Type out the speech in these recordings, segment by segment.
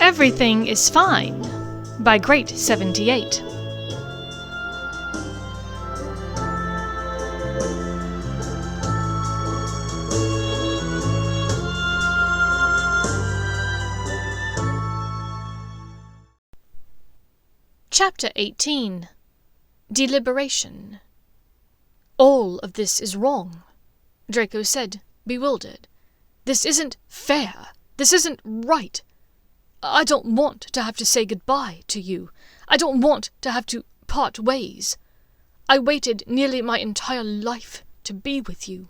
Everything is Fine by Great 78. Chapter 18. Deliberation. All of this is wrong, Draco said, bewildered. This isn't fair. This isn't right. I don't want to have to say goodbye to you. I don't want to have to part ways. I waited nearly my entire life to be with you,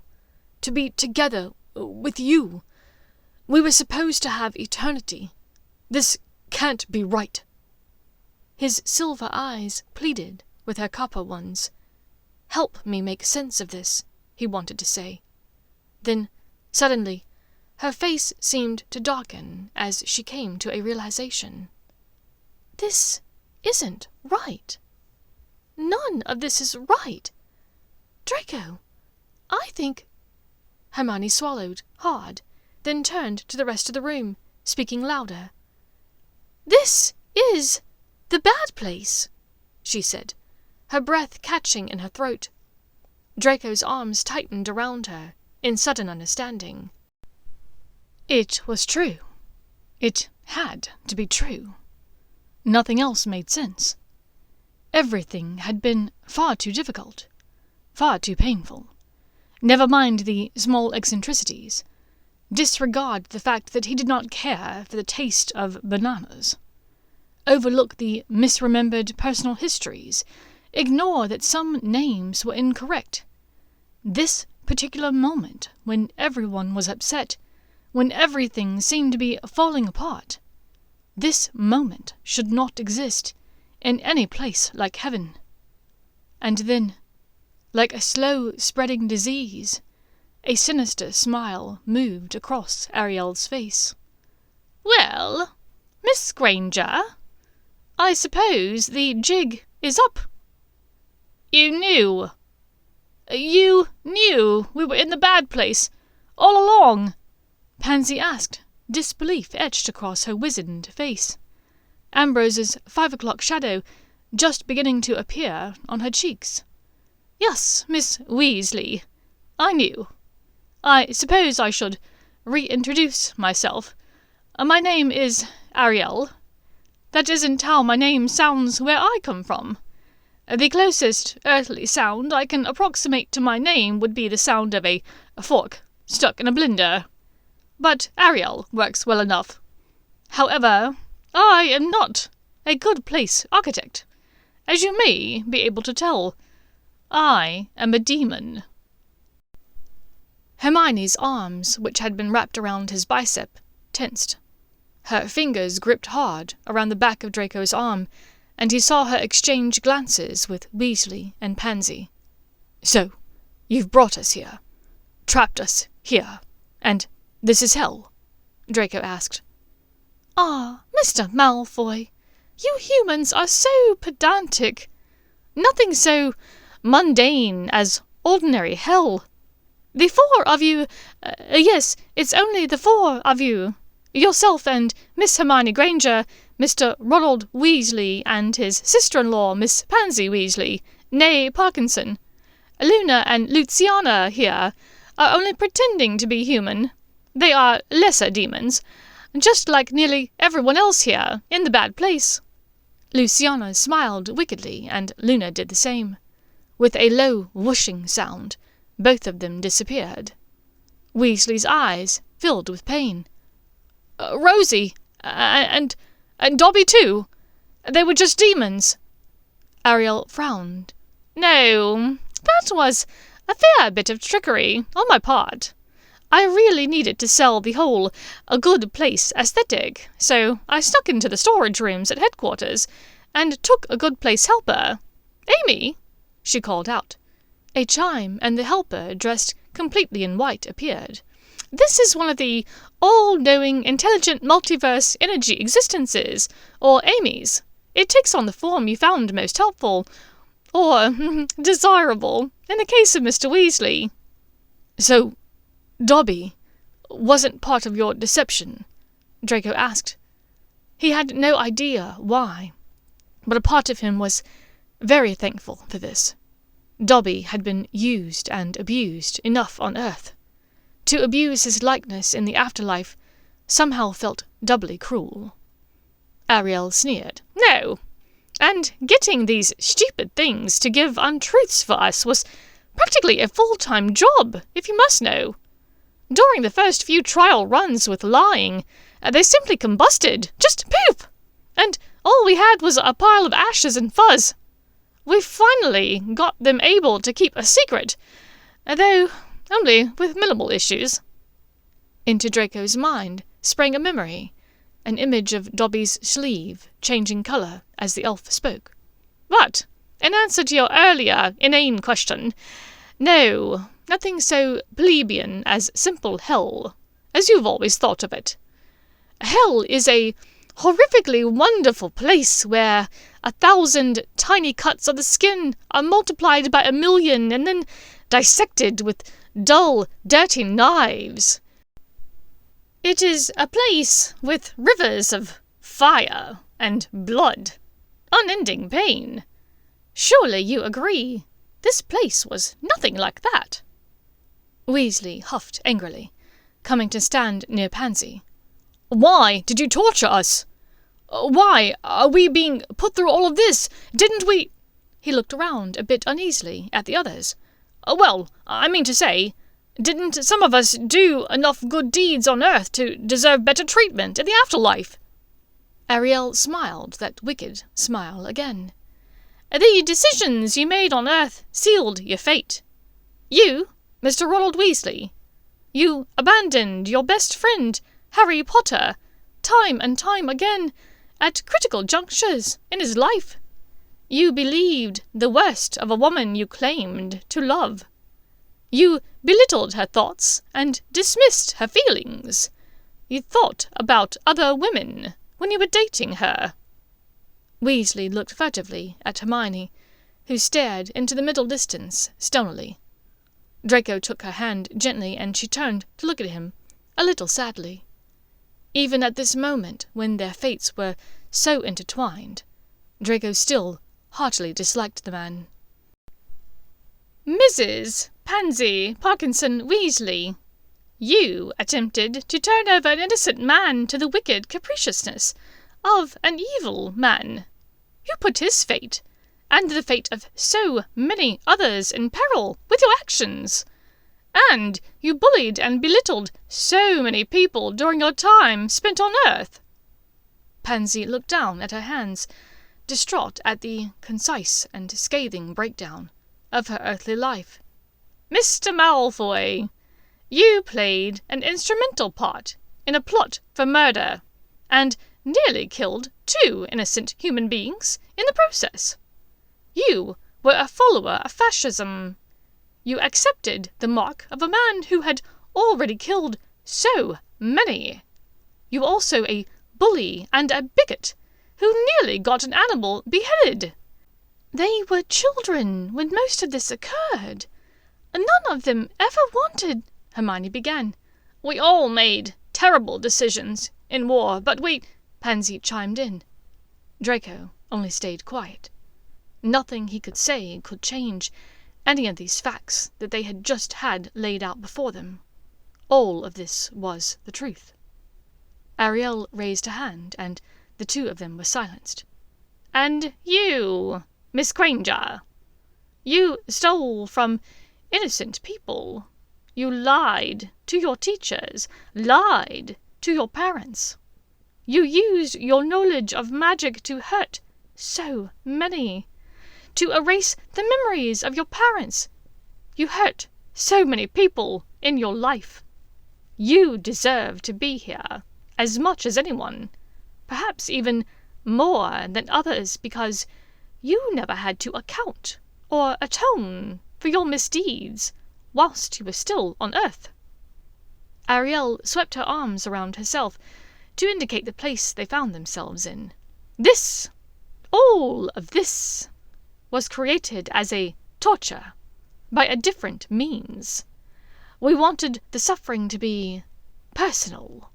to be together with you. We were supposed to have eternity. This can't be right. His silver eyes pleaded with her copper ones. Help me make sense of this, he wanted to say. Then, suddenly, her face seemed to darken as she came to a realization. This isn't right. None of this is right. Draco, I think... Hermione swallowed hard, then turned to the rest of the room, speaking louder. This is the bad place, she said, her breath catching in her throat. Draco's arms tightened around her in sudden understanding. It was true. It had to be true. Nothing else made sense. Everything had been far too difficult, far too painful. Never mind the small eccentricities. Disregard the fact that he did not care for the taste of bananas. Overlook the misremembered personal histories. Ignore that some names were incorrect. This particular moment, when everyone was upset, when everything seemed to be falling apart, this moment should not exist in any place like heaven. And then, like a slow-spreading disease, a sinister smile moved across Ariel's face. "Well, Miss Granger, I suppose the jig is up. You knew we were in the bad place all along?" Pansy asked, disbelief etched across her wizened face. Ambrose's 5 o'clock shadow just beginning to appear on her cheeks. "Yes, Miss Weasley, I knew. I suppose I should reintroduce myself. My name is Ariel. That isn't how my name sounds where I come from. The closest earthly sound I can approximate to my name would be the sound of a fork stuck in a blender. But Ariel works well enough. However, I am not a good place architect, as you may be able to tell. I am a demon." Hermione's arms, which had been wrapped around his bicep, tensed. Her fingers gripped hard around the back of Draco's arm, and he saw her exchange glances with Weasley and Pansy. "So, you've brought us here, trapped us here, and this is hell?" Draco asked. "Ah, Mr. Malfoy, you humans are so pedantic. Nothing so mundane as ordinary hell. The 4 of you, yes, it's only the 4 of you, yourself and Miss Hermione Granger, Mr. Ronald Weasley and his sister-in-law, Miss Pansy Weasley, née Parkinson. Luna and Luciana here are only pretending to be human. They are lesser demons, just like nearly everyone else here in the bad place." Luciana smiled wickedly, and Luna did the same. With a low whooshing sound, both of them disappeared. Weasley's eyes filled with pain. "Rosie, and Dobby too. They were just demons." Ariel frowned. "No, that was a fair bit of trickery on my part. I really needed to sell the whole a good place aesthetic, so I snuck into the storage rooms at headquarters and took a good place helper. Amy," she called out. A chime, and the helper, dressed completely in white, appeared. "This is one of the all-knowing, intelligent multiverse energy existences, or Amy's. It takes on the form you found most helpful, or desirable, in the case of Mr. Weasley." "So, Dobby wasn't part of your deception?" Draco asked. He had no idea why, but a part of him was very thankful for this. Dobby had been used and abused enough on Earth. To abuse his likeness in the afterlife somehow felt doubly cruel. Ariel sneered. "No, and getting these stupid things to give untruths for us was practically a full-time job, if you must know. During the first few trial runs with lying, they simply combusted, just poof, and all we had was a pile of ashes and fuzz. We finally got them able to keep a secret, though only with minimal issues." Into Draco's mind sprang a memory, an image of Dobby's sleeve changing colour as the elf spoke. "But, in answer to your earlier inane question, no, nothing so plebeian as simple hell, as you've always thought of it. Hell is a horrifically wonderful place where 1,000 tiny cuts of the skin are multiplied by 1,000,000 and then dissected with dull, dirty knives. It is a place with rivers of fire and blood, unending pain. Surely you agree this place was nothing like that." Weasley huffed angrily, coming to stand near Pansy. "Why did you torture us? Why are we being put through all of this? Didn't we—" He looked around a bit uneasily at the others. "Well, I mean to say, didn't some of us do enough good deeds on Earth to deserve better treatment in the afterlife?" Ariel smiled that wicked smile again. "The decisions you made on Earth sealed your fate. You, Mr. Ronald Weasley, you abandoned your best friend, Harry Potter, time and time again, at critical junctures in his life. You believed the worst of a woman you claimed to love. You belittled her thoughts and dismissed her feelings. You thought about other women when you were dating her." Weasley looked furtively at Hermione, who stared into the middle distance stonily. Draco took her hand gently, and she turned to look at him, a little sadly. Even at this moment, when their fates were so intertwined, Draco still heartily disliked the man. "Mrs. Pansy Parkinson Weasley, you attempted to turn over an innocent man to the wicked capriciousness of an evil man. You put his fate, and the fate of so many others, in peril with your actions. And you bullied and belittled so many people during your time spent on Earth." Pansy looked down at her hands, distraught at the concise and scathing breakdown of her earthly life. "Mr. Malfoy, you played an instrumental part in a plot for murder, and nearly killed 2 innocent human beings in the process. You were a follower of fascism. You accepted the mark of a man who had already killed so many. You were also a bully and a bigot who nearly got an animal beheaded." "They were children when most of this occurred. None of them ever wanted—" Hermione began. "We all made terrible decisions in war, but we—" Pansy chimed in. Draco only stayed quiet. Nothing he could say could change any of these facts that they had just had laid out before them. All of this was the truth. Ariel raised a hand, and the 2 of them were silenced. "And you, Miss Granger, you stole from innocent people. You lied to your teachers, lied to your parents. You used your knowledge of magic to hurt so many, to erase the memories of your parents. You hurt so many people in your life. You deserve to be here as much as anyone, perhaps even more than others, because you never had to account or atone for your misdeeds whilst you were still on Earth." Ariel swept her arms around herself to indicate the place they found themselves in. "This, all of this, was created as a torture by a different means. We wanted the suffering to be personal.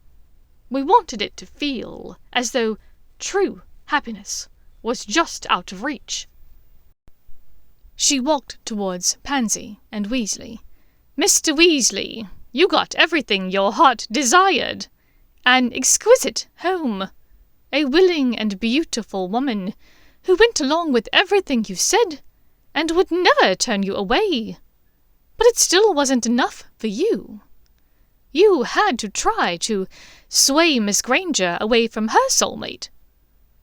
We wanted it to feel as though true happiness was just out of reach. She walked towards Pansy and Weasley. "Mr. Weasley, you got everything your heart desired. An exquisite home. A willing and beautiful woman who went along with everything you said and would never turn you away. But it still wasn't enough for you. You had to try to sway Miss Granger away from her soulmate.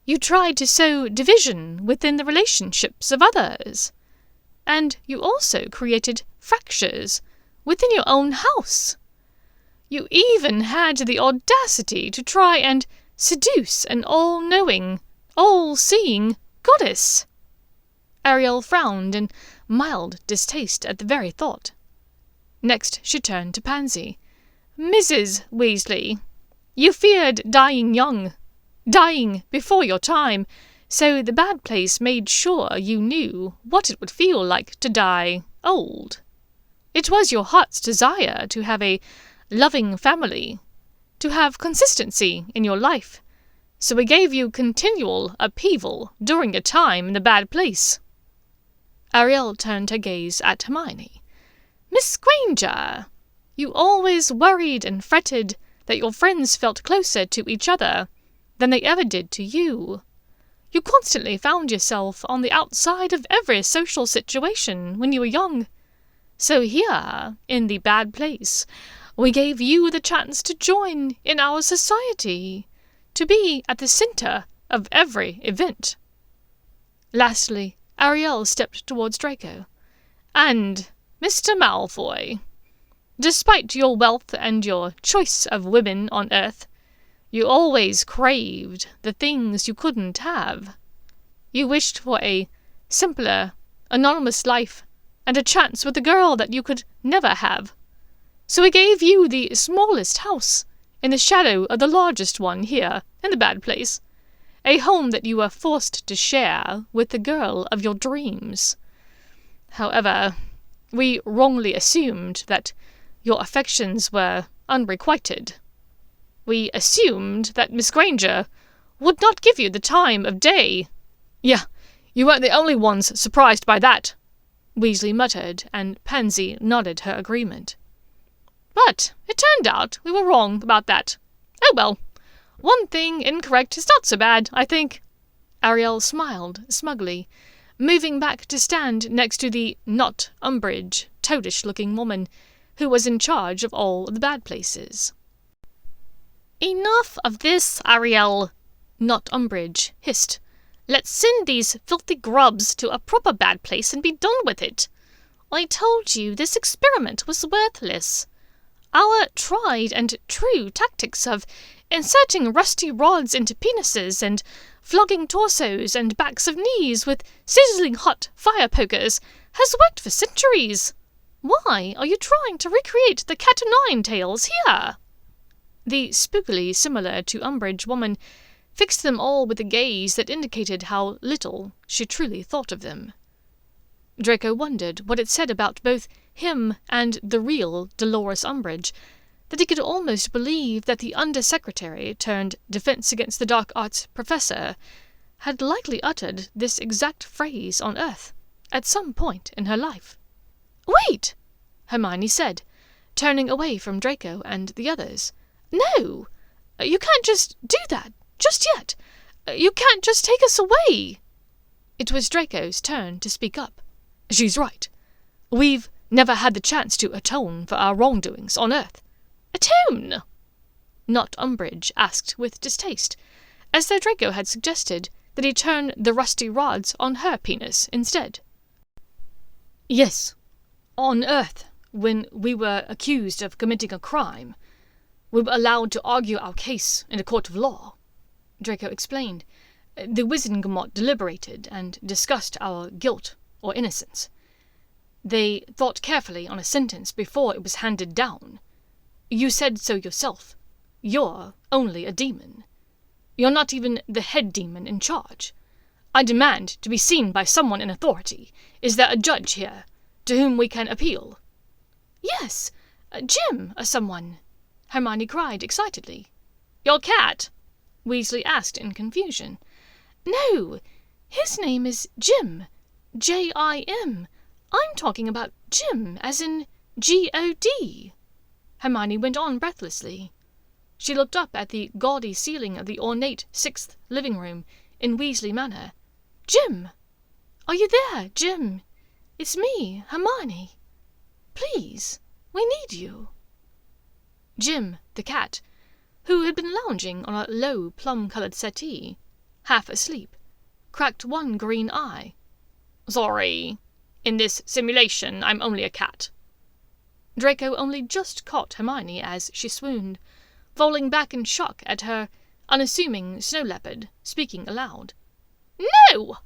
You tried to sow division within the relationships of others. And you also created fractures within your own house. You even had the audacity to try and seduce an all-knowing, all-seeing goddess." Ariel frowned in mild distaste at the very thought. Next she turned to Pansy. "Mrs. Weasley, you feared dying young, dying before your time, so the bad place made sure you knew what it would feel like to die old. It was your heart's desire to have a loving family, to have consistency in your life, so we gave you continual upheaval during your time in the bad place." Ariel turned her gaze at Hermione. "Miss Granger, you always worried and fretted that your friends felt closer to each other than they ever did to you. You constantly found yourself on the outside of every social situation when you were young. So here, in the bad place, we gave you the chance to join in our society, to be at the center of every event." Lastly, Ariel stepped towards Draco. "And, Mr. Malfoy, despite your wealth and your choice of women on Earth, you always craved the things you couldn't have. You wished for a simpler, anonymous life and a chance with a girl that you could never have. So we gave you the smallest house in the shadow of the largest one here in the bad place, a home that you were forced to share with the girl of your dreams. However, we wrongly assumed that your affections were unrequited. We assumed that Miss Granger would not give you the time of day." "Yeah, you weren't the only ones surprised by that," Weasley muttered, and Pansy nodded her agreement. "But it turned out we were wrong about that. Oh well, one thing incorrect is not so bad, I think." Ariel smiled smugly, moving back to stand next to the not Umbridge, toadish-looking woman who was in charge of all the bad places. "Enough of this, Ariel," not Umbridge hissed. "Let's send these filthy grubs to a proper bad place and be done with it. I told you this experiment was worthless. Our tried and true tactics of inserting rusty rods into penises and flogging torsos and backs of knees with sizzling hot fire pokers has worked for centuries. Why are you trying to recreate the cat o' nine tails here?" The spookily similar to Umbridge woman fixed them all with a gaze that indicated how little she truly thought of them. Draco wondered what it said about both him and the real Dolores Umbridge, that he could almost believe that the Undersecretary turned Defense Against the Dark Arts professor had likely uttered this exact phrase on Earth at some point in her life. "Wait!" Hermione said, turning away from Draco and the others. "No! You can't just do that, just yet! You can't just take us away!" It was Draco's turn to speak up. "She's right. We've never had the chance to atone for our wrongdoings on Earth." "Atone?" Not Umbridge asked with distaste, as though Draco had suggested that he turn the rusty rods on her penis instead. "Yes. On Earth, when we were accused of committing a crime, we were allowed to argue our case in a court of law," Draco explained. "The Wizengamot deliberated and discussed our guilt or innocence. They thought carefully on a sentence before it was handed down. You said so yourself. You're only a demon. You're not even the head demon in charge. I demand to be seen by someone in authority. Is there a judge here to whom we can appeal?" "Yes, Jim or someone," Hermione cried excitedly. "Your cat," Weasley asked in confusion. "No, his name is Jim. Jim. I'm talking about Jim, as in God," Hermione went on breathlessly. She looked up at the gaudy ceiling of the ornate 6th living room in Weasley Manor. "Jim! Are you there, Jim? It's me, Hermione. Please, we need you." Jim, the cat, who had been lounging on a low plum-coloured settee, half asleep, cracked one green eye. "Sorry. In this simulation, I'm only a cat." Draco only just caught Hermione as she swooned, falling back in shock at her unassuming snow leopard speaking aloud. "No!"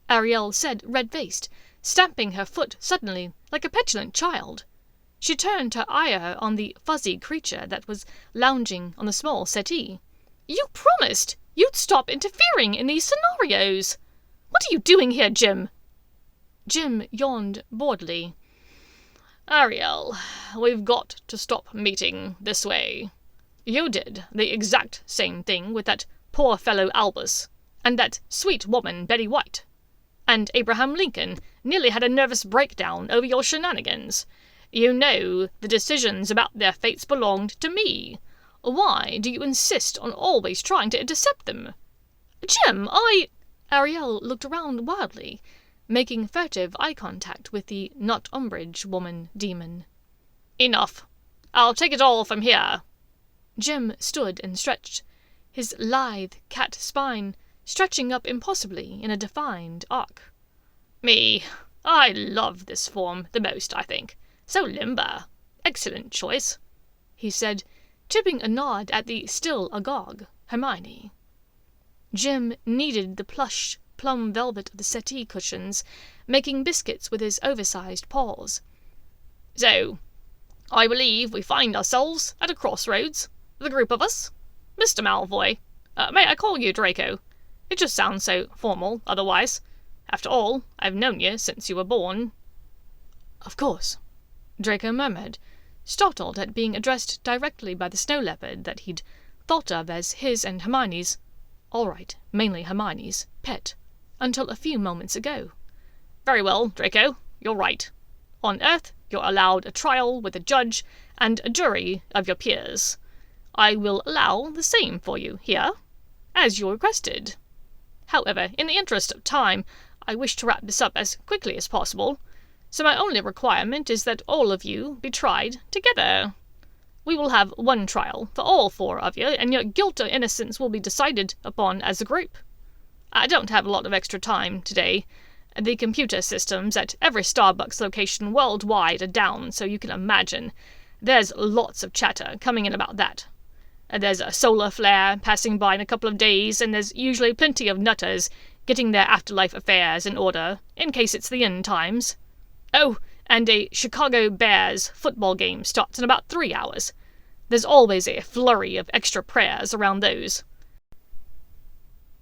Ariel said, red-faced, stamping her foot suddenly like a petulant child. She turned her ire on the fuzzy creature that was lounging on the small settee. "You promised you'd stop interfering in these scenarios. What are you doing here, Jim?" Jim yawned boredly. "Ariel, we've got to stop meeting this way. You did the exact same thing with that poor fellow Albus, and that sweet woman Betty White. And Abraham Lincoln nearly had a nervous breakdown over your shenanigans. You know the decisions about their fates belonged to me. Why do you insist on always trying to intercept them?" "Jim, Ariel looked around wildly, making furtive eye contact with the not Umbridge woman demon. "Enough. I'll take it all from here." Jim stood and stretched, his lithe cat spine stretching up impossibly in a defined arc. I love this form the most, I think. So limber. Excellent choice," he said, tipping a nod at the still agog Hermione. Jim kneaded the plush plum velvet of the settee cushions, making biscuits with his oversized paws. "So, I believe we find ourselves at a crossroads, the group of us. Mr. Malfoy. May I call you Draco? It just sounds so formal otherwise. After all, I've known you since you were born." "Of course," Draco murmured, startled at being addressed directly by the snow leopard that he'd thought of as his and Hermione's, all right, mainly Hermione's, pet, until a few moments ago. "Very well, Draco, you're right. On Earth, you're allowed a trial with a judge and a jury of your peers. I will allow the same for you here, as you requested. However, in the interest of time, I wish to wrap this up as quickly as possible, so my only requirement is that all of you be tried together. We will have one trial for all 4 of you, and your guilt or innocence will be decided upon as a group. I don't have a lot of extra time today. The computer systems at every Starbucks location worldwide are down, so you can imagine. There's lots of chatter coming in about that. There's a solar flare passing by in a couple of days, and there's usually plenty of nutters getting their afterlife affairs in order, in case it's the end times. Oh, and a Chicago Bears football game starts in about 3 hours. There's always a flurry of extra prayers around those.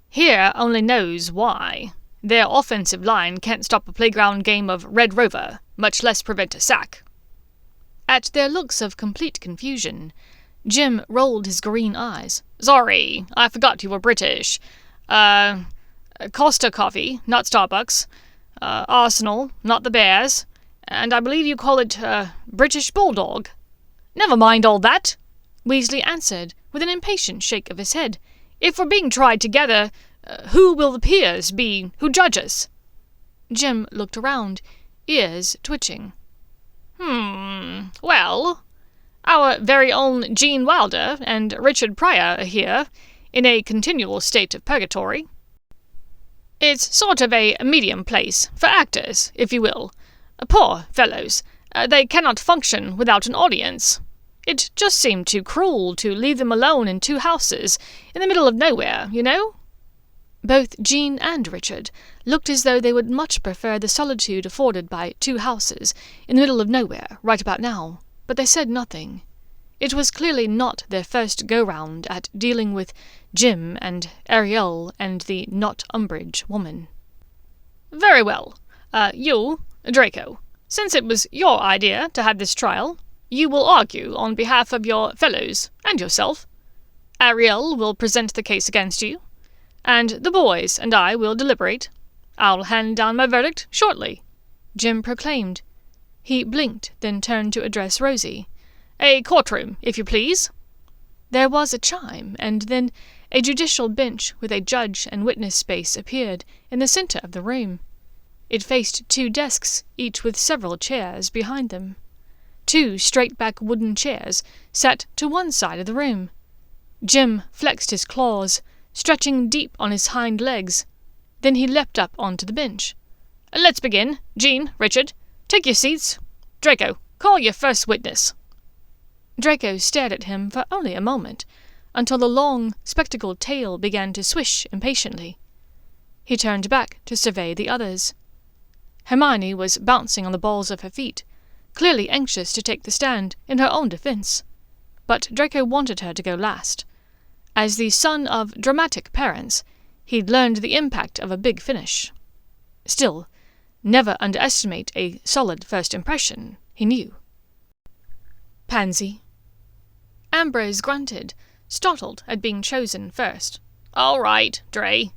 Here only knows why. Their offensive line can't stop a playground game of Red Rover, much less prevent a sack." At their looks of complete confusion, Jim rolled his green eyes. "Sorry, I forgot you were British. Costa Coffee, not Starbucks. Arsenal, not the Bears. And I believe you call it, British Bulldog." "Never mind all that," Weasley answered, with an impatient shake of his head. "If we're being tried together, who will the peers be who judge us?" Jim looked around, ears twitching. Well, our very own Gene Wilder and Richard Pryor are here, in a continual state of purgatory. It's sort of a medium place, for actors, if you will. Poor fellows, they cannot function without an audience. It just seemed too cruel to leave them alone in 2 houses, in the middle of nowhere, you know?" Both Jean and Richard looked as though they would much prefer the solitude afforded by 2 houses, in the middle of nowhere, right about now, but they said nothing. It was clearly not their first go-round at dealing with Jim and Ariel and the not Umbridge woman. "Very well. You, Draco, since it was your idea to have this trial, you will argue on behalf of your fellows and yourself. Ariel will present the case against you, and the boys and I will deliberate. I'll hand down my verdict shortly," Jim proclaimed. He blinked, then turned to address Rosie. "A courtroom, if you please." There was a chime, and then a judicial bench with a judge and witness space appeared in the center of the room. It faced 2 desks, each with several chairs behind them. 2 straight-back wooden chairs sat to one side of the room. Jim flexed his claws, stretching deep on his hind legs. Then he leapt up onto the bench. "Let's begin. Jean, Richard, take your seats. Draco, call your first witness." Draco stared at him for only a moment, until the long, spectacled tail began to swish impatiently. He turned back to survey the others. Hermione was bouncing on the balls of her feet, clearly anxious to take the stand in her own defense. But Draco wanted her to go last. As the son of dramatic parents, he'd learned the impact of a big finish. Still, never underestimate a solid first impression, he knew. "Pansy." Ambrose grunted, startled at being chosen first. "All right, Dre."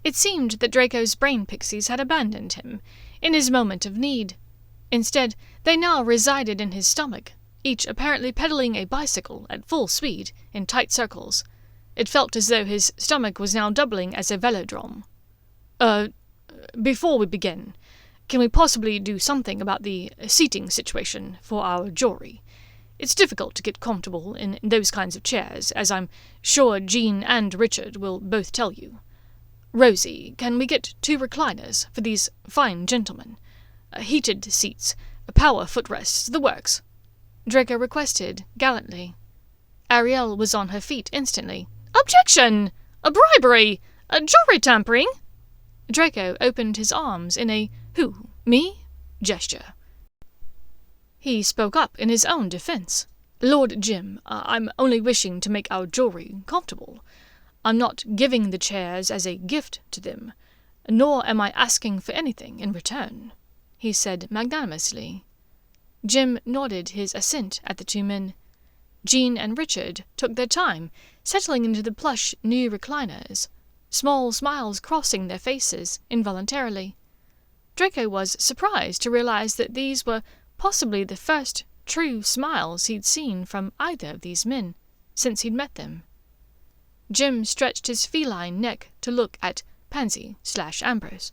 It seemed that Draco's brain pixies had abandoned him in his moment of need. Instead, they now resided in his stomach, each apparently pedaling a bicycle at full speed in tight circles. It felt as though his stomach was now doubling as a velodrome. Before we begin, can we possibly do something about the seating situation for our jury? It's difficult to get comfortable in those kinds of chairs, as I'm sure Jean and Richard will both tell you. Rosie, can we get 2 recliners for these fine gentlemen? Heated seats, power footrests, the works," Draco requested gallantly. Ariel was on her feet instantly. "Objection! A bribery! A jury tampering!" Draco opened his arms in a "who, me?" gesture. He spoke up in his own defense. "Lord Jim, I'm only wishing to make our jury comfortable. I'm not giving the chairs as a gift to them, nor am I asking for anything in return," he said magnanimously. Jim nodded his assent at the 2 men. Jean and Richard took their time, settling into the plush new recliners, small smiles crossing their faces involuntarily. Draco was surprised to realize that these were possibly the first true smiles he'd seen from either of these men since he'd met them. Jim stretched his feline neck to look at Pansy/Ambrose.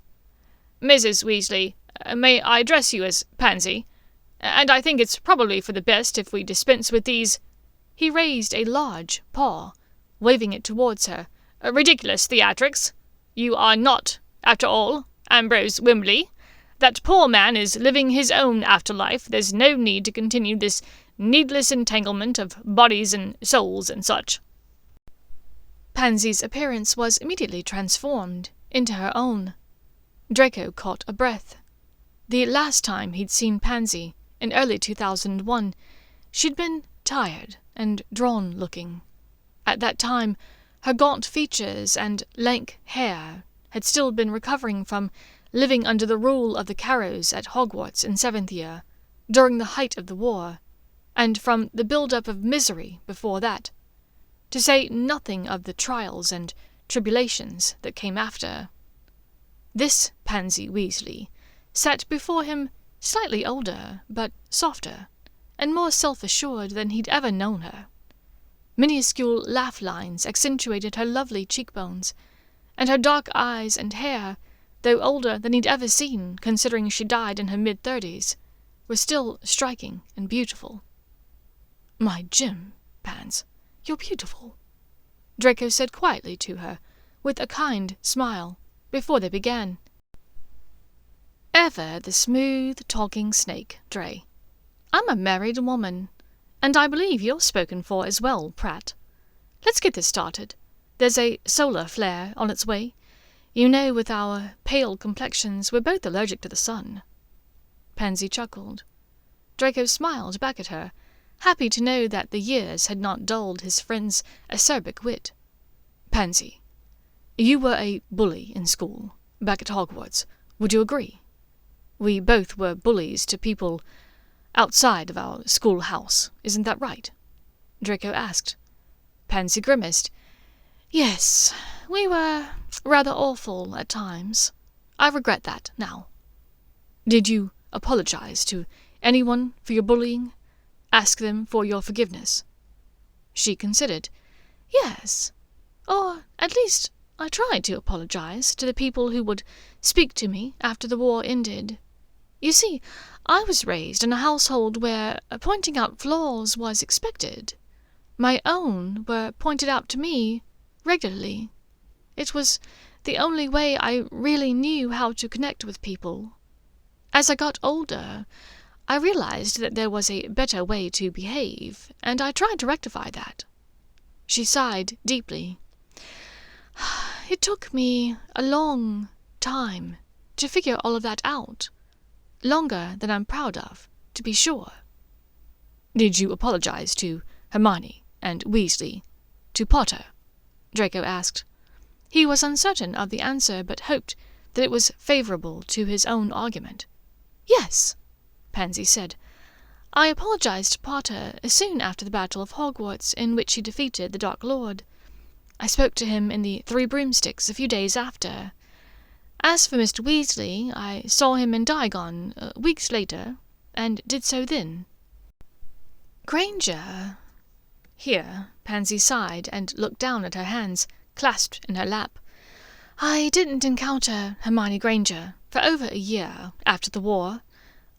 "Mrs. Weasley, may I address you as Pansy? And I think it's probably for the best if we dispense with these—" He raised a large paw, waving it towards her. "Ridiculous theatrics. You are not, after all, Ambrose Wimbley. That poor man is living his own afterlife. There's no need to continue this needless entanglement of bodies and souls and such." Pansy's appearance was immediately transformed into her own. Draco caught a breath. The last time he'd seen Pansy, in early 2001, she'd been tired and drawn-looking. At that time, her gaunt features and lank hair had still been recovering from living under the rule of the Carrows at Hogwarts in 7th year, during the height of the war, and from the build-up of misery before that, to say nothing of the trials and tribulations that came after. This Pansy Weasley sat before him slightly older, but softer, and more self-assured than he'd ever known her. Minuscule laugh lines accentuated her lovely cheekbones, and her dark eyes and hair, though older than he'd ever seen, considering she died in her mid-30s, were still striking and beautiful. "My Jim, Pans, you're beautiful," Draco said quietly to her, with a kind smile, before they began. "Ever the smooth-talking snake, Dre. I'm a married woman, and I believe you're spoken for as well, Pratt. Let's get this started. There's a solar flare on its way. You know, with our pale complexions, we're both allergic to the sun." Pansy chuckled. Draco smiled back at her, happy to know that the years had not dulled his friend's acerbic wit. "Pansy, you were a bully in school, back at Hogwarts. Would you agree? We both were bullies to people outside of our schoolhouse, isn't that right?" Draco asked. Pansy grimaced. Yes, we were rather awful at times. I regret that now. Did you apologize to anyone for your bullying? Ask them for your forgiveness? She considered. Yes. Or, at least, I tried to apologize to the people who would speak to me after the war ended. You see, I was raised in a household where pointing out flaws was expected. My own were pointed out to me regularly. It was the only way I really knew how to connect with people. As I got older, I realized that there was a better way to behave, and I tried to rectify that. She sighed deeply. It took me a long time to figure all of that out. Longer than I'm proud of, to be sure. Did you apologize to Hermione and Weasley, to Potter? Draco asked. He was uncertain of the answer, but hoped that it was favorable to his own argument. Yes, Pansy said. I apologized to Potter soon after the Battle of Hogwarts, in which he defeated the Dark Lord. I spoke to him in the Three Broomsticks a few days after. As for Mr. Weasley, I saw him in Diagon weeks later, and did so then. Granger. Here Pansy sighed and looked down at her hands, clasped in her lap. I didn't encounter Hermione Granger for over a year after the war.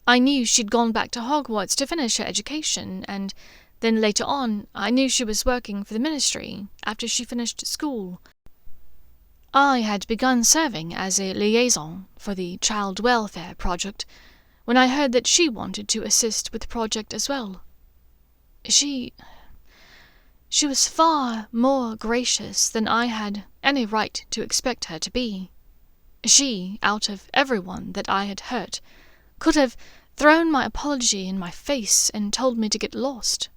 I knew she'd gone back to Hogwarts to finish her education, and then later on I knew she was working for the Ministry after she finished school. I had begun serving as a liaison for the Child Welfare Project when I heard that she wanted to assist with the project as well. She was far more gracious than I had any right to expect her to be. She, out of everyone that I had hurt, could have thrown my apology in my face and told me to get lost.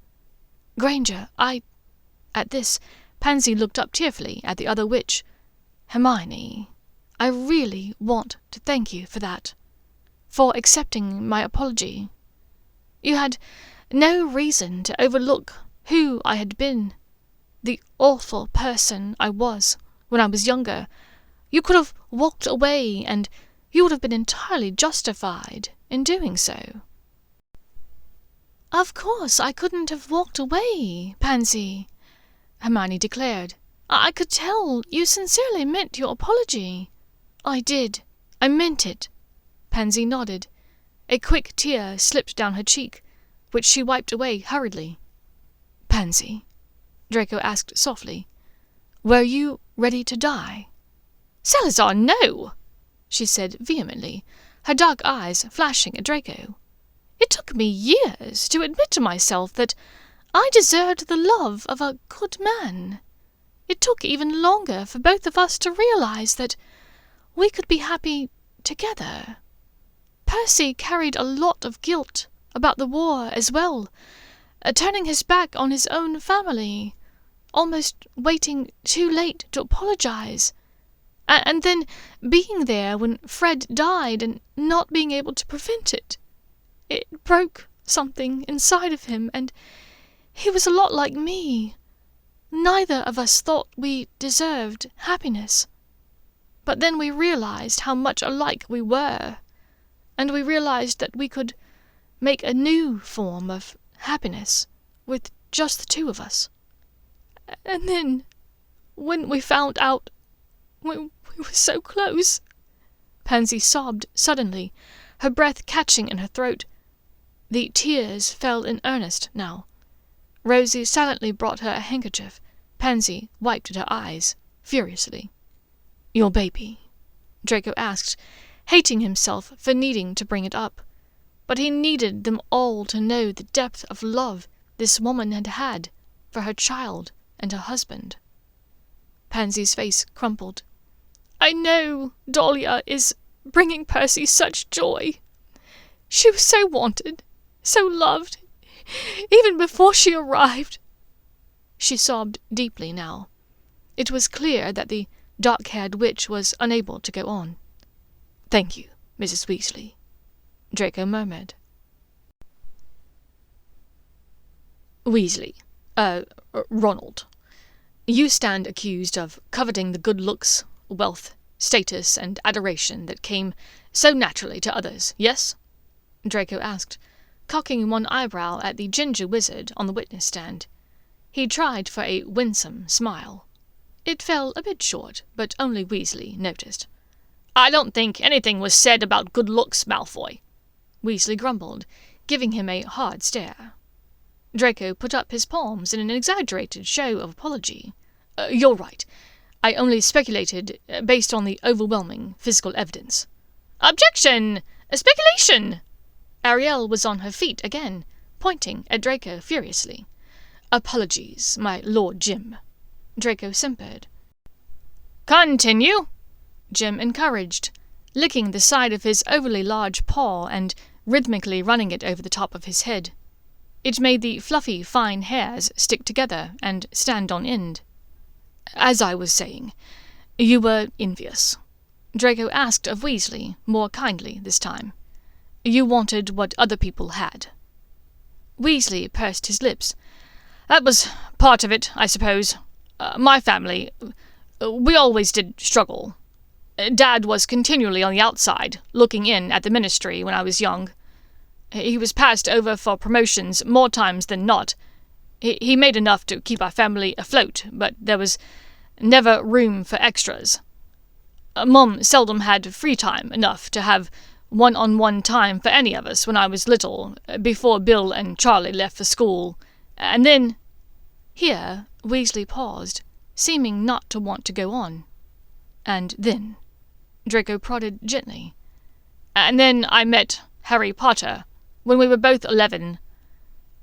Granger, At this, Pansy looked up tearfully at the other witch. Hermione, I really want to thank you for that, for accepting my apology. You had no reason to overlook who I had been, the awful person I was when I was younger. You could have walked away, and you would have been entirely justified in doing so. Of course I couldn't have walked away, Pansy, Hermione declared. I could tell you sincerely meant your apology. I did. I meant it. Pansy nodded. A quick tear slipped down her cheek, which she wiped away hurriedly. Pansy, Draco asked softly, were you ready to die? Salazar, no! She said vehemently, her dark eyes flashing at Draco. It took me years to admit to myself that I deserved the love of a good man. It took even longer for both of us to realize that we could be happy together. Percy carried a lot of guilt about the war as well, turning his back on his own family, almost waiting too late to apologize, and then being there when Fred died and not being able to prevent it. It broke something inside of him, and he was a lot like me. Neither of us thought we deserved happiness. But then we realized how much alike we were, and we realized that we could make a new form of happiness with just the two of us. And then, when we found out, we were so close. Pansy sobbed suddenly, her breath catching in her throat. The tears fell in earnest now. Rosie silently brought her a handkerchief. Pansy wiped at her eyes, furiously. Your baby? Draco asked, hating himself for needing to bring it up. But he needed them all to know the depth of love this woman had had for her child and her husband. Pansy's face crumpled. I know Dahlia is bringing Percy such joy. She was so wanted, so loved, even before she arrived. She sobbed deeply now. It was clear that the dark-haired witch was unable to go on. Thank you, Mrs. Weasley, Draco murmured. Weasley, Ronald, You stand accused of coveting the good looks, wealth, status, and adoration that came so naturally to others, yes?" Draco asked, cocking one eyebrow at the ginger wizard on the witness stand. He tried for a winsome smile. It fell a bit short, but only Weasley noticed. "I don't think anything was said about good looks, Malfoy," Weasley grumbled, giving him a hard stare. Draco put up his palms in an exaggerated show of apology. "You're right. I only speculated based on the overwhelming physical evidence." "Objection! Speculation!" Ariel was on her feet again, pointing at Draco furiously. "Apologies, my Lord Jim," Draco simpered. "Continue," Jim encouraged, licking the side of his overly large paw and rhythmically running it over the top of his head. It made the fluffy, fine hairs stick together and stand on end. "As I was saying, you were envious," Draco asked of Weasley, more kindly this time. "You wanted what other people had." Weasley pursed his lips. "That was part of it, I suppose. My family, we always did struggle. Dad was continually on the outside, looking in at the ministry when I was young. He was passed over for promotions more times than not. He made enough to keep our family afloat, but there was never room for extras. Mum seldom had free time enough to have one-on-one time for any of us when I was little, before Bill and Charlie left for school. And then—" Here Weasley paused, seeming not to want to go on. "And then," Draco prodded gently. "And then I met Harry Potter when we were both 11,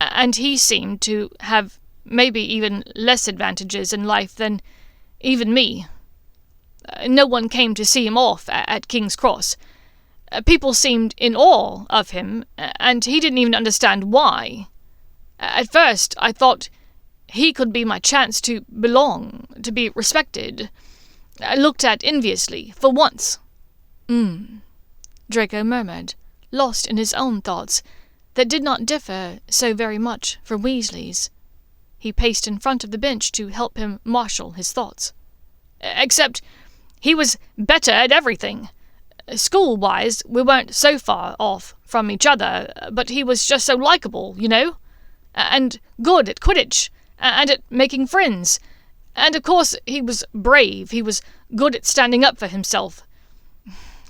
and he seemed to have maybe even less advantages in life than even me. No one came to see him off at King's Cross. People seemed in awe of him, and he didn't even understand why. At first I thought he could be my chance to belong, to be respected, looked at enviously, for once." Draco murmured, lost in his own thoughts, that did not differ so very much from Weasley's. He paced in front of the bench to help him marshal his thoughts. "Except he was better at everything. School-wise, we weren't so far off from each other, but he was just so likable, you know? And good at Quidditch, and at making friends. And of course he was brave, he was good at standing up for himself.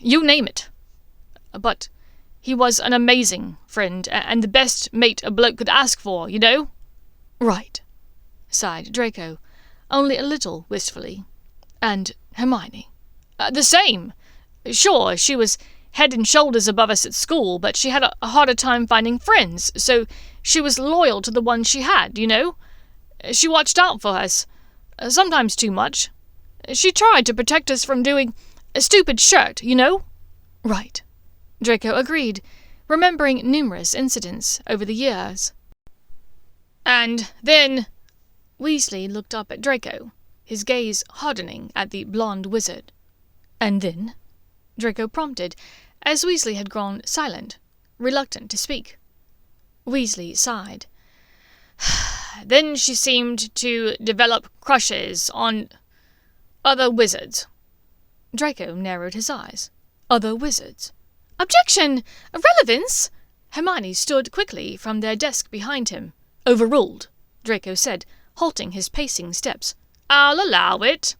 You name it. But he was an amazing friend, and the best mate a bloke could ask for, you know?" "Right," sighed Draco, only a little wistfully. "And Hermione?" "The same. Sure, she was head and shoulders above us at school, but she had a harder time finding friends, so she was loyal to the ones she had, you know? She watched out for us, sometimes too much. She tried to protect us from doing a stupid shirt, you know?" "Right," Draco agreed, remembering numerous incidents over the years. "And then—" Weasley looked up at Draco, his gaze hardening at the blonde wizard. "And then?" Draco prompted, as Weasley had grown silent, reluctant to speak. Weasley sighed. "Then she seemed to develop crushes on other wizards." Draco narrowed his eyes. "Other wizards?" "Objection! Irrelevance!" Hermione stood quickly from their desk behind him. "Overruled," Draco said, halting his pacing steps. "I'll allow it,"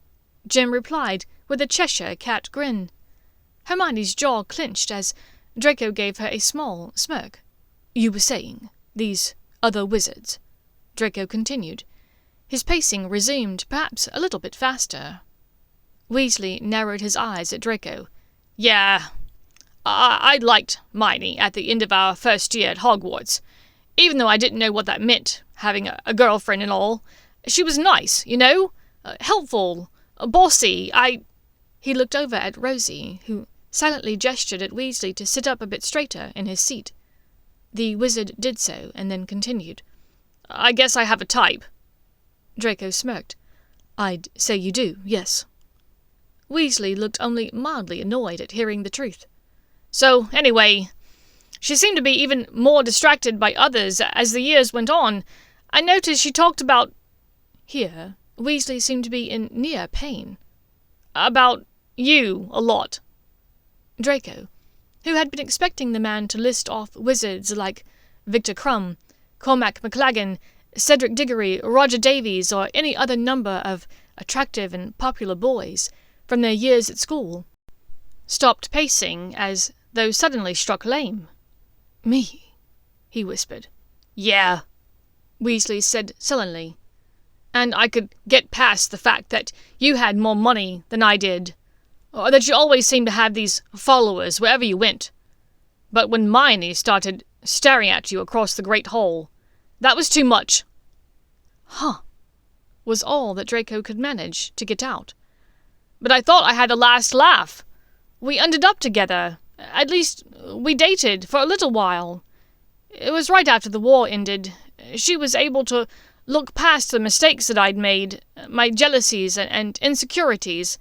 Jim replied, with a Cheshire cat grin. Hermione's jaw clenched as Draco gave her a small smirk. "You were saying, these other wizards," Draco continued. His pacing resumed, perhaps a little bit faster. Weasley narrowed his eyes at Draco. "Yeah, I liked Hermione at the end of our first year at Hogwarts, even though I didn't know what that meant, having a girlfriend and all. She was nice, you know? Helpful, bossy. He looked over at Rosie, who silently gestured at Weasley to sit up a bit straighter in his seat. The wizard did so, and then continued. "I guess I have a type." Draco smirked. "I'd say you do, yes." Weasley looked only mildly annoyed at hearing the truth. "So, anyway, she seemed to be even more distracted by others as the years went on. I noticed she talked about—" Here Weasley seemed to be in near pain. "About you, a lot." Draco, who had been expecting the man to list off wizards like Victor Crumb, Cormac McLaggen, Cedric Diggory, Roger Davies, or any other number of attractive and popular boys from their years at school, stopped pacing as though suddenly struck lame. "Me?" he whispered. "Yeah," Weasley said sullenly. "And I could get past the fact that you had more money than I did, or that you always seemed to have these followers wherever you went. But when Hermione started staring at you across the Great Hall, that was too much." "Huh," was all that Draco could manage to get out. "But I thought I had the last laugh. We ended up together. At least, we dated for a little while. It was right after the war ended. She was able to look past the mistakes that I'd made, my jealousies and insecurities,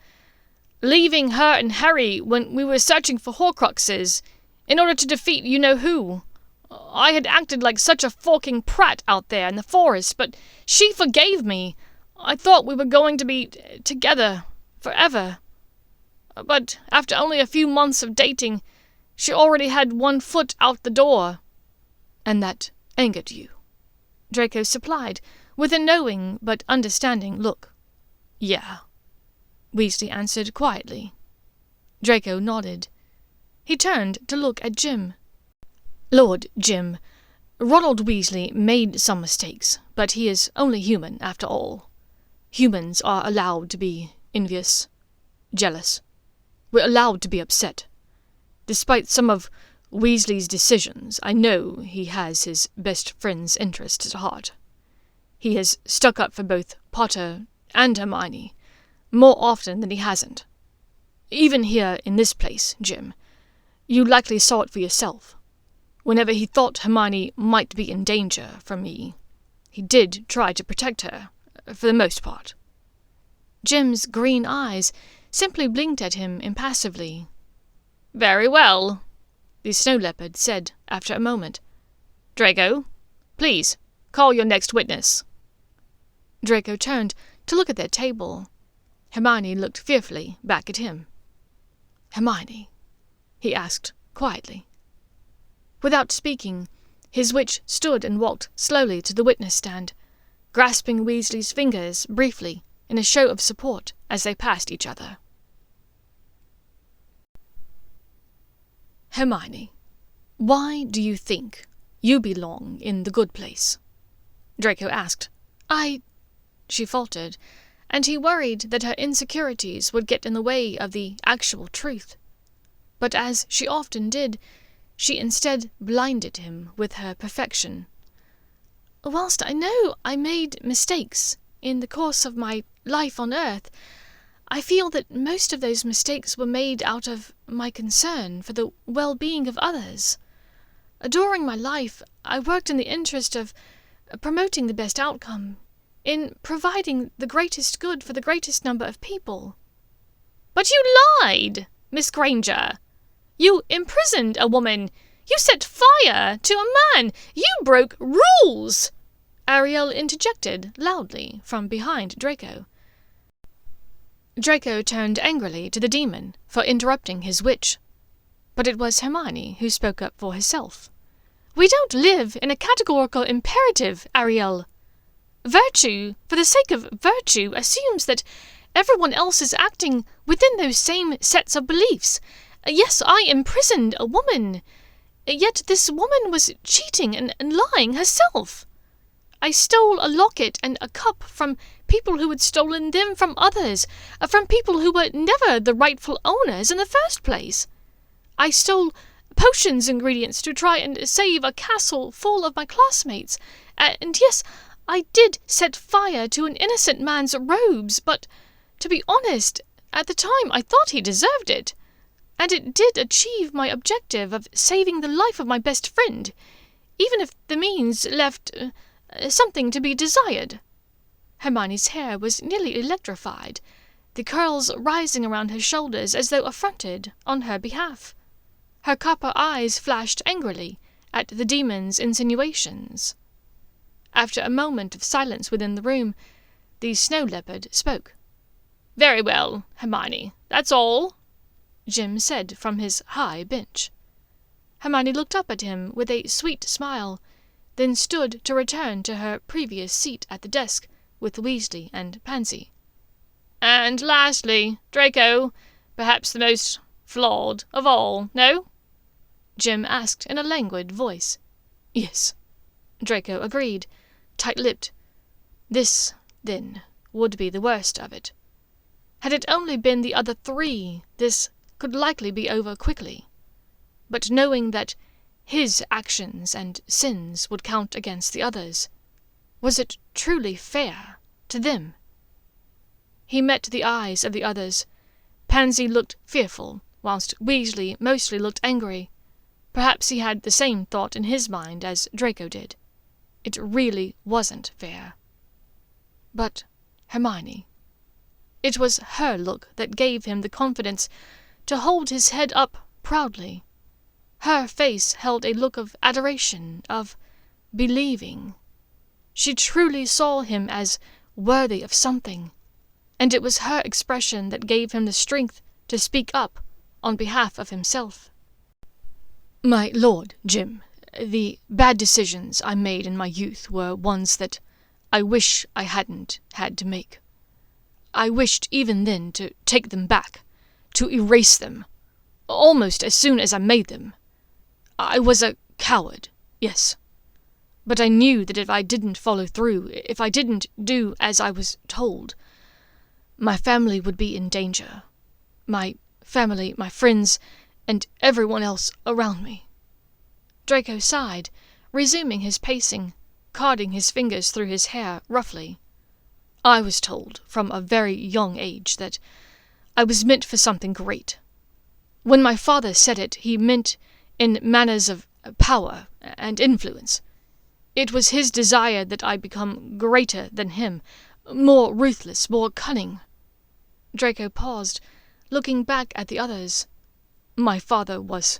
leaving her and Harry when we were searching for Horcruxes in order to defeat you-know-who. I had acted like such a forking prat out there in the forest, but she forgave me. I thought we were going to be together forever. But after only a few months of dating, she already had one foot out the door." "And that angered you?" Draco supplied, with a knowing but understanding look. "Yeah," Weasley answered quietly. Draco nodded. He turned to look at Jim. "Lord Jim, Ronald Weasley made some mistakes, but he is only human after all. Humans are allowed to be envious, jealous. We're allowed to be upset. Despite some of Weasley's decisions, I know he has his best friend's interests at heart. He has stuck up for both Potter and Hermione, more often than he hasn't. Even here in this place, Jim, you likely saw it for yourself. Whenever he thought Hermione might be in danger from me, he did try to protect her, for the most part." Jim's green eyes simply blinked at him impassively. "Very well," the snow leopard said after a moment. "Draco, please, call your next witness." Draco turned to look at their table. Hermione looked fearfully back at him. "Hermione," he asked quietly. Without speaking, his witch stood and walked slowly to the witness stand, grasping Weasley's fingers briefly in a show of support as they passed each other. "Hermione, why do you think you belong in the good place?" Draco asked. She faltered, and he worried that her insecurities would get in the way of the actual truth. But as she often did, she instead blinded him with her perfection. "Whilst I know I made mistakes in the course of my life on Earth, I feel that most of those mistakes were made out of my concern for the well-being of others. During my life, I worked in the interest of promoting the best outcome, in providing the greatest good for the greatest number of people." "But you lied, Miss Granger. You imprisoned a woman. You set fire to a man. You broke rules!" Ariel interjected loudly from behind Draco. Draco turned angrily to the demon for interrupting his witch. But it was Hermione who spoke up for herself. "We don't live in a categorical imperative, Ariel. Virtue, for the sake of virtue, assumes that everyone else is acting within those same sets of beliefs. Yes, I imprisoned a woman, yet this woman was cheating and lying herself. I stole a locket and a cup from people who had stolen them from others, from people who were never the rightful owners in the first place. I stole potions ingredients to try and save a castle full of my classmates, and yes, I did set fire to an innocent man's robes, but, to be honest, at the time I thought he deserved it. And it did achieve my objective of saving the life of my best friend, even if the means left something to be desired." Hermione's hair was nearly electrified, the curls rising around her shoulders as though affronted on her behalf. Her copper eyes flashed angrily at the demon's insinuations. After a moment of silence within the room, the snow leopard spoke. "Very well, Hermione, that's all," Jim said from his high bench. Hermione looked up at him with a sweet smile, then stood to return to her previous seat at the desk with Weasley and Pansy. "And lastly, Draco, perhaps the most flawed of all, no?" Jim asked in a languid voice. "Yes," Draco agreed, tight-lipped. This, then, would be the worst of it. Had it only been the other three, this could likely be over quickly. But knowing that his actions and sins would count against the others, was it truly fair to them? He met the eyes of the others. Pansy looked fearful, whilst Weasley mostly looked angry. Perhaps he had the same thought in his mind as Draco did. It really wasn't fair. But Hermione. It was her look that gave him the confidence to hold his head up proudly. Her face held a look of adoration, of believing. She truly saw him as worthy of something, and it was her expression that gave him the strength to speak up on behalf of himself. "My lord, Jim, the bad decisions I made in my youth were ones that I wish I hadn't had to make. I wished even then to take them back, to erase them, almost as soon as I made them. I was a coward, yes. But I knew that if I didn't follow through, if I didn't do as I was told, my family would be in danger. My family, my friends, and everyone else around me." Draco sighed, resuming his pacing, carding his fingers through his hair roughly. "I was told from a very young age that I was meant for something great. When my father said it, he meant in manners of power and influence. It was his desire that I become greater than him, more ruthless, more cunning." Draco paused, looking back at the others. "My father was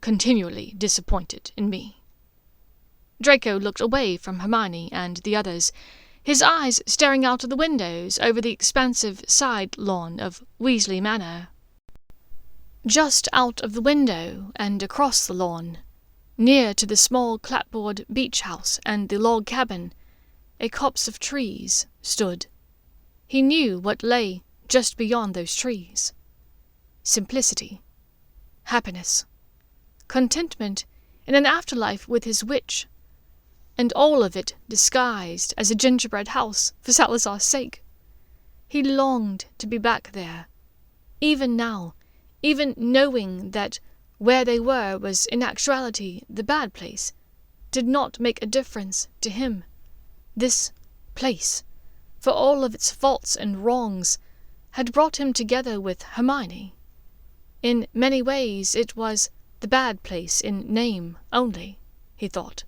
continually disappointed in me." Draco looked away from Hermione and the others, his eyes staring out of the windows over the expansive side lawn of Weasley Manor. Just out of the window and across the lawn, near to the small clapboard beach house and the log cabin, a copse of trees stood. He knew what lay just beyond those trees. Simplicity, happiness, contentment in an afterlife with his witch, and all of it disguised as a gingerbread house for Salazar's sake. He longed to be back there, even now, even knowing that where they were was in actuality the bad place, did not make a difference to him. This place, for all of its faults and wrongs, had brought him together with Hermione. In many ways it was the bad place in name only, he thought.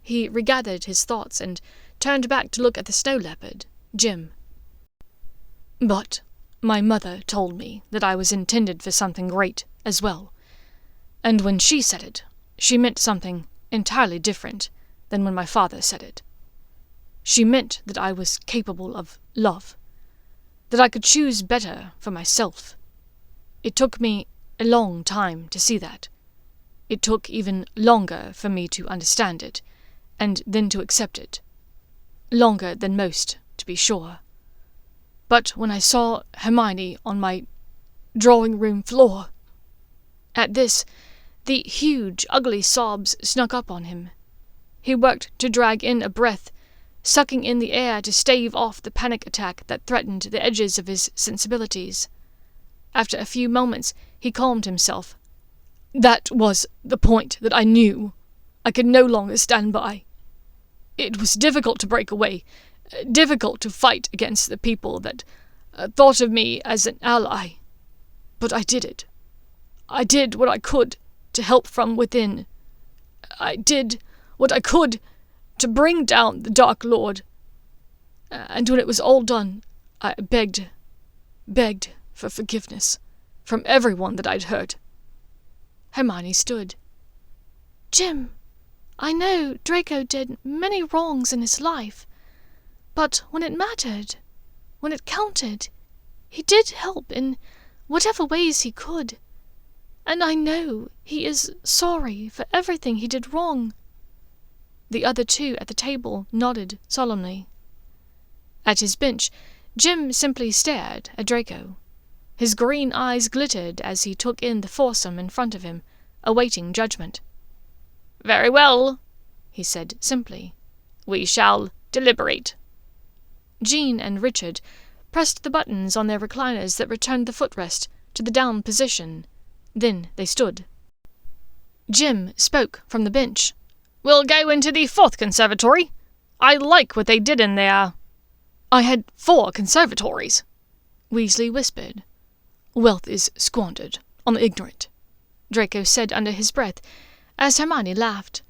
He regathered his thoughts and turned back to look at the snow leopard, Jim. "But my mother told me that I was intended for something great as well, and when she said it, she meant something entirely different than when my father said it. She meant that I was capable of love, that I could choose better for myself. It took me a long time to see that. It took even longer for me to understand it, and then to accept it. Longer than most, to be sure. But when I saw Hermione on my drawing-room floor—" At this, the huge, ugly sobs snuck up on him. He worked to drag in a breath, sucking in the air to stave off the panic attack that threatened the edges of his sensibilities. After a few moments, he calmed himself. "That was the point that I knew I could no longer stand by. It was difficult to break away, difficult to fight against the people that thought of me as an ally. But I did it. I did what I could to help from within. I did what I could to bring down the Dark Lord. And when it was all done, I begged for forgiveness from everyone that I'd hurt." Hermione stood. "Jim, I know Draco did many wrongs in his life, But when it mattered, when it counted, he did help in whatever ways he could. And I know he is sorry for everything he did wrong." The other two at the table nodded solemnly. At his bench, Jim simply stared at Draco. His green eyes glittered as he took in the foursome in front of him, awaiting judgment. "Very well," he said simply. "We shall deliberate." Jean and Richard pressed the buttons on their recliners that returned the footrest to the down position. Then they stood. Jim spoke from the bench. "We'll go into the fourth conservatory. I like what they did in there." "I had 4 conservatories," Weasley whispered. "Wealth is squandered on the ignorant," Draco said under his breath, as Hermione laughed.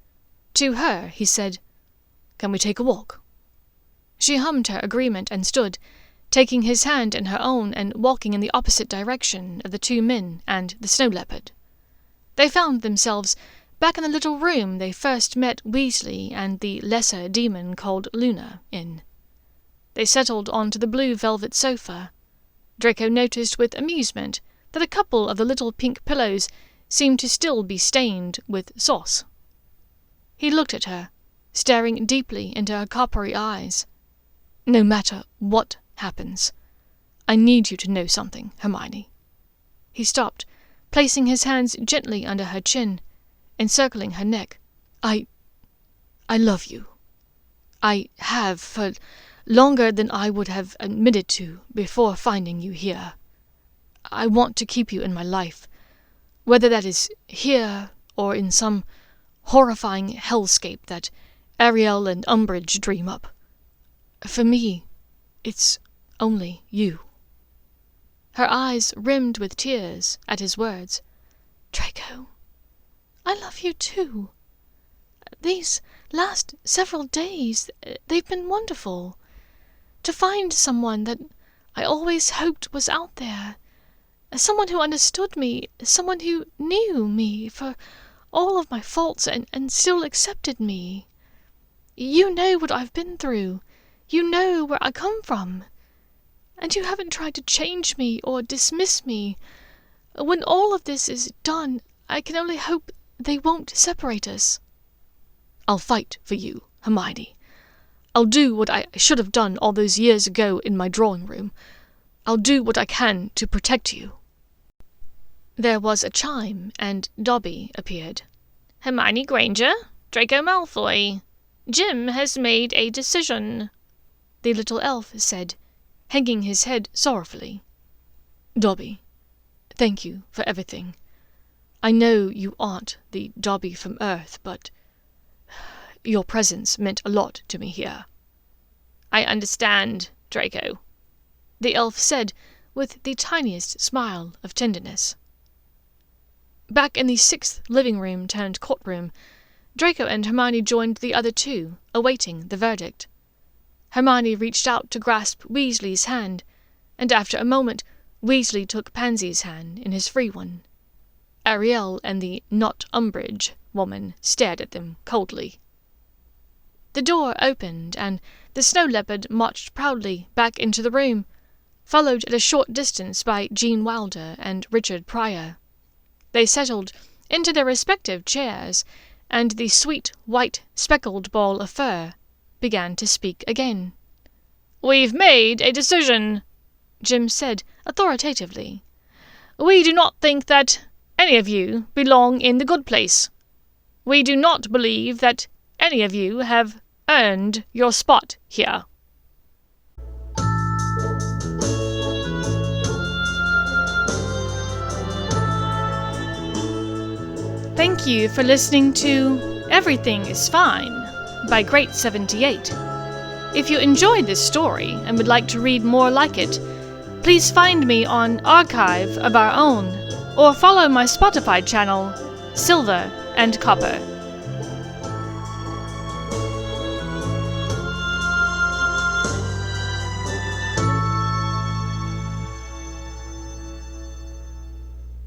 To her, he said, "Can we take a walk?" She hummed her agreement and stood, taking his hand in her own and walking in the opposite direction of the 2 men and the snow leopard. They found themselves back in the little room they first met Weasley and the lesser demon called Luna in. They settled onto the blue velvet sofa. Draco noticed with amusement that a couple of the little pink pillows seemed to still be stained with sauce. He looked at her, staring deeply into her coppery eyes. "No matter what happens, I need you to know something, Hermione." He stopped, placing his hands gently under her chin, encircling her neck. I love you. I have for longer than I would have admitted to before finding you here. I want to keep you in my life, whether that is here or in some horrifying hellscape that Ariel and Umbridge dream up. For me, it's only you." Her eyes rimmed with tears at his words. "Draco, I love you too. These last several days, they've been wonderful. To find someone that I always hoped was out there, someone who understood me, someone who knew me for all of my faults and still accepted me. You know what I've been through. You know where I come from. And you haven't tried to change me or dismiss me. When all of this is done, I can only hope they won't separate us." "I'll fight for you, Hermione. I'll do what I should have done all those years ago in my drawing room. I'll do what I can to protect you." There was a chime, and Dobby appeared. "Hermione Granger, Draco Malfoy. Jim has made a decision," the little elf said, hanging his head sorrowfully. "Dobby, thank you for everything. I know you aren't the Dobby from Earth, but your presence meant a lot to me here." "I understand, Draco," the elf said with the tiniest smile of tenderness. Back in the 6th living room turned courtroom, Draco and Hermione joined the other 2, awaiting the verdict. Hermione reached out to grasp Weasley's hand, and after a moment, Weasley took Pansy's hand in his free one. Ariel and the not Umbridge woman stared at them coldly. The door opened, and the snow leopard marched proudly back into the room, followed at a short distance by Jean Wilder and Richard Pryor. They settled into their respective chairs, and the sweet, white, speckled ball of fur began to speak again. "We've made a decision," Jim said authoritatively. "We do not think that any of you belong in the good place. We do not believe that any of you have earned your spot here." Thank you for listening to Everything is Fine by Great78. If you enjoyed this story and would like to read more like it, please find me on Archive of Our Own or follow my Spotify channel, Silver and Copper.